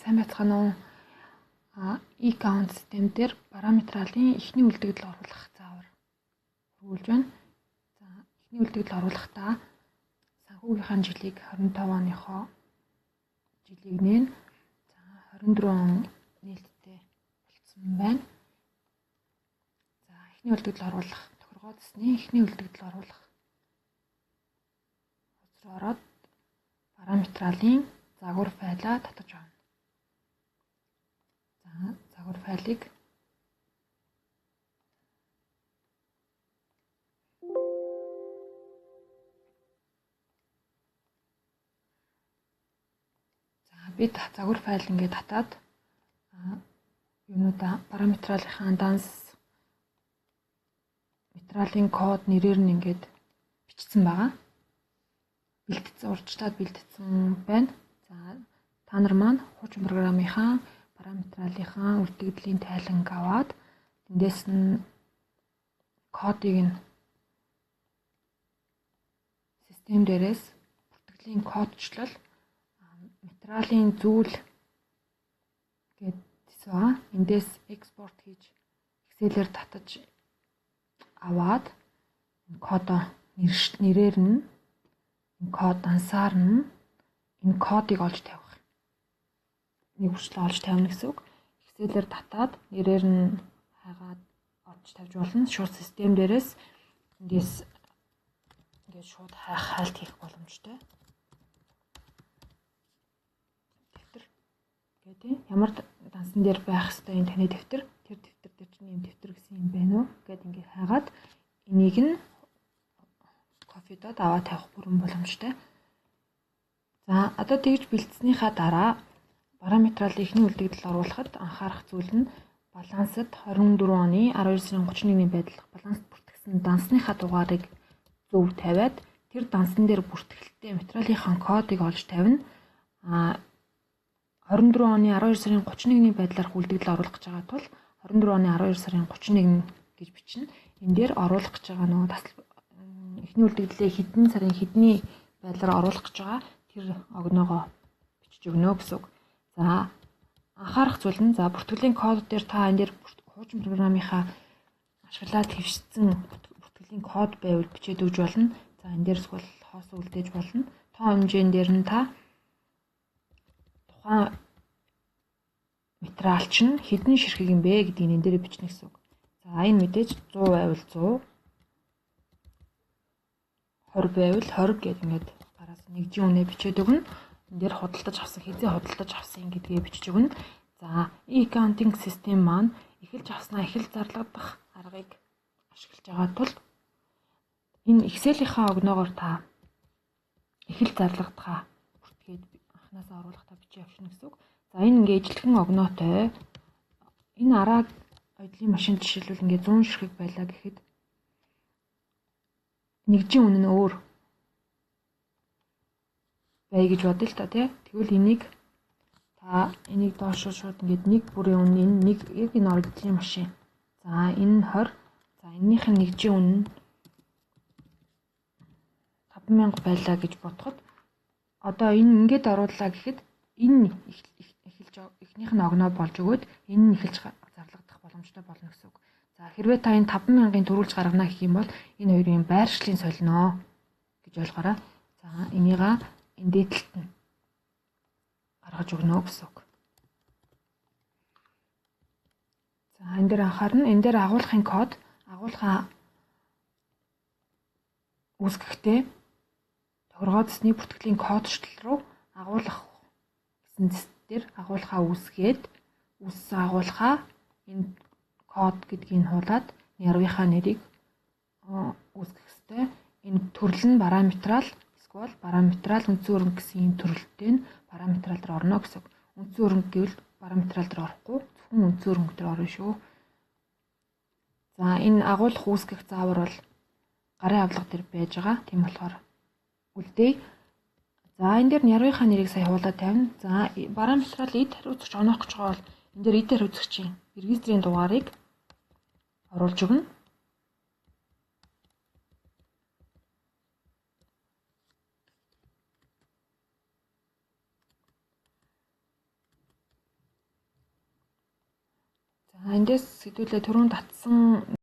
сайн байцгаана уу? E-count систем дээр параметралын эхний үлдэгдэл оруулах заавар хөрвүүлж байна. За эхний үлдэгдэл оруулахдаа санхүүгийнхаа жилийг 25 оныхоо жилийг нээн. За 24 он нээлттэй болцсон байна. За эхний үлдэгдэл оруулах тохиргоо засны эхний үлдэгдэл оруулах руу ороод параметралын загвар файлаа татаж авна. За загвар файлыг бид загвар файл ингээд татаад юунуудаа параметралынхаа данс метралын код нэрээр нь ингээд бичсэн байгаа. Бэлтгэсэн урьдчилаад бэлтгэсэн байна. За та нар маань хуучин програмынхаа параметралынхаа үлдэгдлийн тайланг аваад эндээс нь кодыг нь систем дээрээс бүртгэлийн кодчлол материалын зүйл гэдсэн. Эндээс экспорт хийж Excel-ээр татаж аваад кодоо нэрээр нь код ансаар нь энэ кодыг олж тавих. Нэг хүртэл олж тавина гэсэн үг. Excel-ээр татаад нэрээр нь хайгаад олж тавьж болно. Шууд систем дээрээс эндээс ингээд шууд хайлт хийх боломжтой. Дэвтэр гэдэг ямар дансан дээр байх ёстой энэ таны дэвтэр. Тэр дэвтэр дээр чинь юм дэвтэр гэсэн юм байна уу гэд ингээд хайгаад энийг нь кофедод аваад тавих бүрэн боломжтой. За одоо тэгж бэлдсэнийхаа дараа параметралын эхний үлдэгдэл оруулахад анхаарах зүйл нь балансд 24 оны 12 сарын 31-ний байдлах баланс бүртгэсэн дансныхаа дугаарыг зөв тавиад тэр дансан дээр бүртгэлтэй материалынхаа кодыг олж тавина. 24 оны 12 сарын 31-ний байдлаарх үлдэгдэл оруулах гэж байгаа тул 24 оны 12 сарын 31 гэж бичнэ. Энэ дээр оруулах гэж байгаа нөгөө эхний үлдэгдлээ хэдэн сарын хэдний байдлаар оруулах гэж байгаа тэр огноогоо бичиж өгнө гэсэн үг. За анхаарах зүйл нь за бүртгэлийн код дээр та энэ дээр хуучин програмынхаа ашиглаад хэвшсэн бүртгэлийн код байвал бичээд өгж болно. За энэ дээр эсвэл хоос үлдээж болно. Тоо хэмжээн дээр нь та тухайн материал чинь хэдэн ширхэг юм бэ гэдгийг энэ дээр бичнэ гэсэн үг. За энэ мэдээж 100 байвал 100 20 байвал 20 гэдэг ингээд гараас нэгжийн үнэ бичээд өгнө. Энд дээр худалдаж авсан хэзээ худалдаж авсан гэдгээ бичиж өгнө. За e-accounting систем маань эхэлж авснаа эхэл зарлагдах аргыг ашиглаж байгаа тул энэ Excel-ийнхаа огноогоор та эхэл зарлагдахаа бүртгээд анханасаа оруулахдаа бичиж явчихна гэсэн үг. За энэ ингээд ижилхэн огноотой энэ арааг оюутлын машин жишээлбэл ингээд 100 ширхэг байлаа гэхэд нэгжийн үнэ нь өөр бай гэж бодъё л та тий. Тэгвэл энийг та энийг доош шууд ингээд нэг бүрийн үнэ энэ нэг яг энэ оюутлын машин. За энэ нь 20. За энэнийх нь нэгжийн үнэ нь 5000 байлаа гэж бодоход одоо энэ ингээд орууллаа гэхэд энэ эхэлж эхнийх нь огноо болж өгөөд энэ нь эхэлж зарлагдах боломжтой болно гэсэн үг. За хэрвээ та энэ 5000-ын төрүүлж гаргана гэх юм бол энэ хоёрын байршлын солино гэж ойлгоорой. За энийгээ энэ дээдлэлт нь гаргаж өгнө гэсэн үг. За энэ дээр анхаарна. Энэ дээр агуулгын код агуулгын үүсгэхдээ тохиргоо засны бүртгэлийн кодчлол руу агуулгах гэсэн зэт дээр агуулгаа үүсгээд үүссэн агуулгаа энэ код гэдгийг хуулаад нярвынхаа нэрийг үүсгэх ёстой. Энэ төрөл нь параметрал эсвэл параметрал үндсэн өрнг гэсэн ийм төрөлтэй нь параметрал дээр орно гэсэн. Үндсэн өрнг гэвэл параметрал дээр орохгүй зөвхөн үндсэн өрнг дээр орно шүү. За энэ агуулгах үүсгэх заавар бол гарын авлага дээр байж байгаа. Тийм болохоор үлдээе. За энэ дээр нярвынхаа нэрийг сая хуулаад тавина. За параметрал эд хариуцагч оноох гэж байгаа бол энэ дээр эд хариуцагчийн регистрийн дугаарыг оруулж өгнө. За эндээс сэдвүүлээ түрүүн татсан